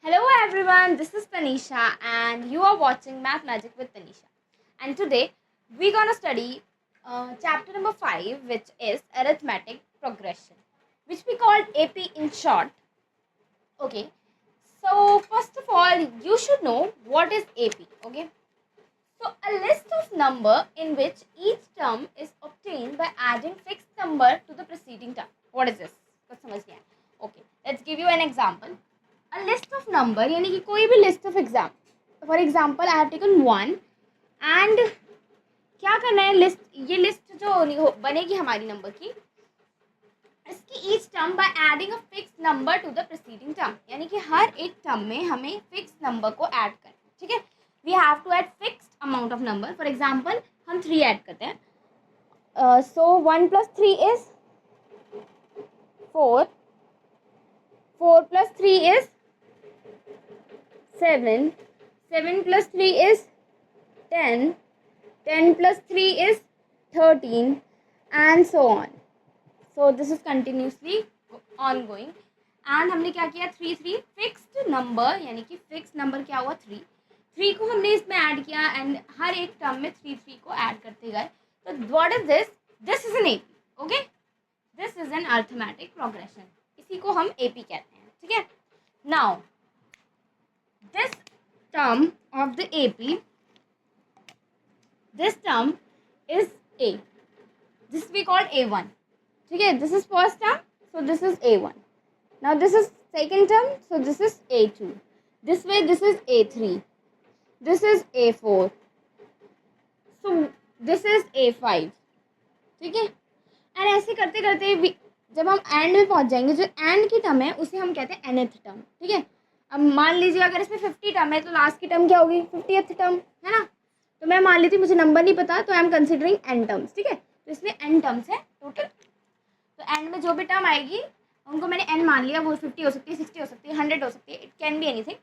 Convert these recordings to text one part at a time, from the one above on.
Hello everyone, this is Tanisha and you are watching Math Magic with Tanisha. And today we're gonna study chapter number 5, which is arithmetic progression, which we called AP in short. Okay, so first of all, you should know what is AP. Okay, so a list of number in which each term is obtained by adding fixed number to the preceding term. What is this? कुछ समझ नहीं आया. Okay, let's give you an example. A list of number यानी कि कोई भी list of exam. For example, I have taken 1 and क्या करना है लिस्ट, ये लिस्ट जो बनेगी हमारी नंबर की, इसकी each term by adding a fixed number to the preceding term, यानी कि हर एक term में हमें fixed number को add करना है. ठीक है, we have to add fixed amount of number. For example, हम 3 add करते हैं. So 1 plus 3 is 4. 4 plus 3 is 7. 7 plus 3 is 10. 10 plus 3 is 13 and so on. So this is continuously ongoing. And हमने क्या किया, 3 3 फिक्स्ड नंबर, यानी कि fixed number क्या हुआ 3. 3 को हमने इसमें ऐड किया एंड हर एक टर्म में 3 3 को ऐड करते गए. तो what is this? This is an AP. Okay, this is an arithmetic progression. इसी को हम एपी कहते हैं. ठीक है, now this term of the AP, this term is A. This we call A1. ठीक है, this is first term, so this is A1. Now this is second term, so this is A2. This way this is A3. This is A4. So this is A5. ठीक है, and ऐसे करते करते जब हम and में पहुंच जाएंगे, जो एंड की टर्म है उसे हम कहते हैं nth टर्म. ठीक है, अब मान लीजिए अगर इसमें 50 टर्म है तो लास्ट की टर्म क्या होगी, 50th टर्म है ना. तो मैं मान लेती हूँ, मुझे नंबर नहीं पता, तो I am considering N terms. ठीक है, तो इसलिए एन टर्म्स है टोटल. तो एंड में जो भी टर्म आएगी उनको मैंने एन मान लिया. वो 50 हो सकती है, 60 हो सकती है, 100 हो सकती है, इट कैन बी एनीथिंग.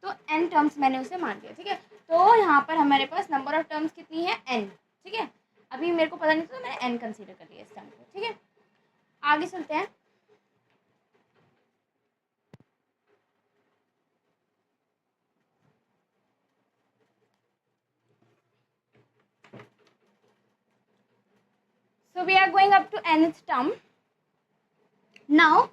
तो एन टर्म्स मैंने उसे मान लिया. ठीक है, तो यहाँ पर हमारे पास नंबर ऑफ टर्म्स कितनी है, एन. ठीक है, अभी मेरे को पता नहीं था तो मैंने एन कंसिडर कर लिया इस टर्म को. ठीक है, आगे चलते हैं. So we are going up to nth term. Now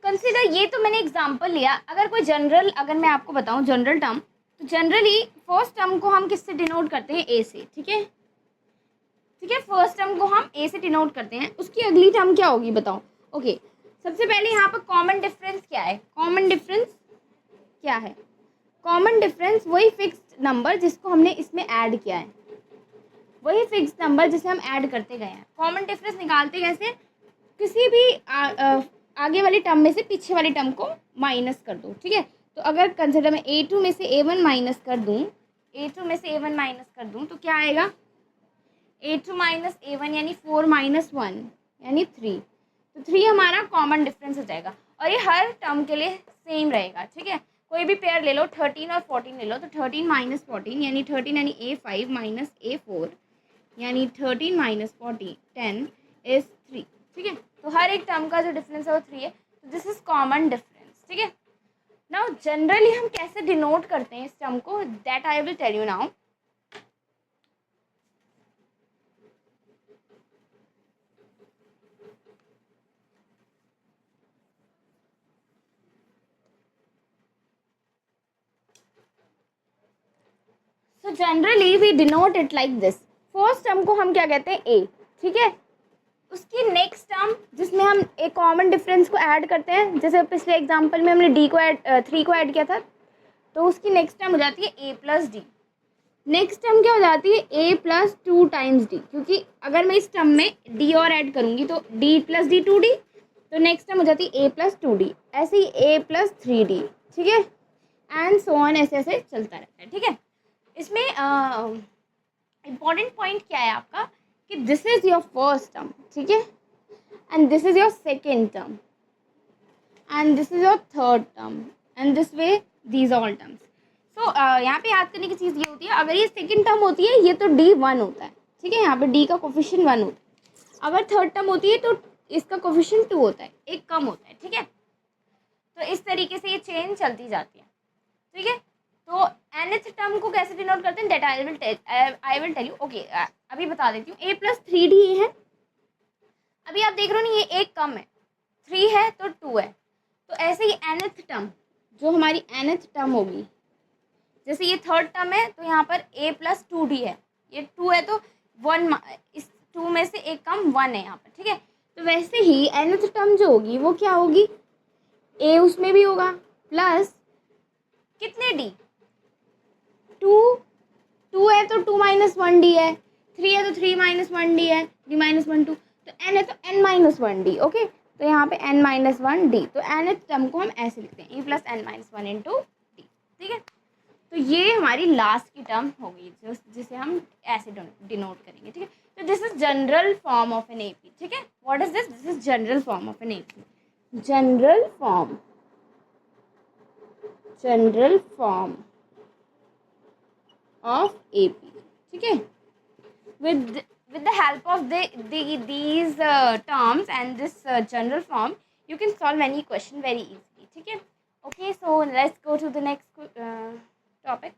consider, ये तो मैंने एग्जांपल लिया. अगर कोई जनरल, अगर मैं आपको बताऊं जनरल टर्म, तो जनरली फर्स्ट टर्म को हम किससे डिनोट करते हैं, ए से. ठीक है, ठीक है, फर्स्ट टर्म को हम ए से डिनोट करते हैं. उसकी अगली टर्म क्या होगी बताओ. ओके, सबसे पहले यहाँ पर कॉमन डिफरेंस क्या है. कॉमन डिफरेंस क्या है, कॉमन डिफरेंस वही फिक्स्ड नंबर जिसको हमने इसमें ऐड किया है, वही फिक्स नंबर जिसे हम ऐड करते गए हैं. कॉमन डिफरेंस निकालते कैसे, किसी भी आगे वाली टर्म में से पीछे वाली टर्म को माइनस कर दो. ठीक है, तो अगर कंसिडर मैं A2 में से A1 माइनस कर दूं, A2 में से A1 माइनस कर दूं तो क्या आएगा, A2 माइनस A1 यानी 4 माइनस 1 यानी 3. तो 3 हमारा कॉमन डिफरेंस हो जाएगा और ये हर टर्म के लिए सेम रहेगा. ठीक है, कोई भी पेयर ले लो, 13 और 14 ले लो, तो 13 माइनस 14 यानी 13 यानी A5 माइनस A4 यानी 13 माइनस 40 10 इज 3. ठीक है, तो हर एक टर्म का जो डिफरेंस है वो 3 है. तो दिस इज कॉमन डिफरेंस. ठीक है, नाउ जनरली हम कैसे डिनोट करते हैं इस टर्म को, that I will tell you now. So generally we denote it like this. First term को हम क्या कहते हैं, ए. ठीक है, उसकी नेक्स्ट टर्म जिसमें हम एक कॉमन डिफरेंस को ऐड करते हैं, जैसे पिछले एग्जांपल में हमने डी को ऐड 3 को ऐड किया था, तो उसकी नेक्स्ट टर्म हो जाती है ए प्लस डी. नेक्स्ट टर्म क्या हो जाती है, ए प्लस 2 टाइम्स डी, क्योंकि अगर मैं इस टर्म में डी और ऐड करूँगी तो डी प्लस डी 2D, तो नेक्स्ट टर्म हो जाती है ए प्लस 2D. ऐसे ही ए प्लस 3D. ठीक है, एंड सो ऑन, ऐसे ऐसे चलता रहता है. ठीक है, इसमें इम्पॉर्टेंट पॉइंट क्या है आपका कि this is your first term. ठीक है, and this is your second term and this is your third term and this way these all terms. So यहाँ पे याद करने की चीज़ ये होती है, अगर ये सेकेंड टर्म होती है ये तो D1 होता है. ठीक है, यहाँ पे D का कोफिशिएंट 1 होता है. अगर थर्ड टर्म होती है तो इसका कोफिशिएंट 2 होता है, एक कम होता है. ठीक है, तो इस तरीके से ये चेन चलती जाती है, ठीक है। तो nth टर्म को कैसे डिनोट करते हैं, that I will tell you. Okay, अभी बता देती हूँ। a + 3d है। अभी आप देख रहे हो ना, ये एक कम है, 3 है तो 2 है। तो ऐसे ही nth टर्म, जो हमारी nth टर्म होगी, जैसे ये थर्ड टर्म है तो यहाँ पर a + 2d है, ये 2 है तो 1, इस 2 में से एक कम 1 है यहाँ पर, ठीक है। तो वैसे ही nth टर्म जो होगी वो क्या होगी, a उसमें भी होगा प्लस कितने d, 2 है तो 2 - 1d है, 3 है तो 3 - 1d है, 3 - 1 2, तो n है तो n - 1d। ओके, तो यहाँ पे n - 1d, तो nth टर्म को हम ऐसे लिखते हैं, e + n - 1 × d, ठीक है। तो ये हमारी लास्ट की टर्म हो गई, जिसे हम ऐसे डिनोट करेंगे, ठीक है। तो this is general form of an AP, ठीक है। What is this, this is general form of an AP, general form of AP, ठीक है। with the help of these terms and this general form, you can solve any question very easily, ठीक है। Okay, so let's go to the next topic.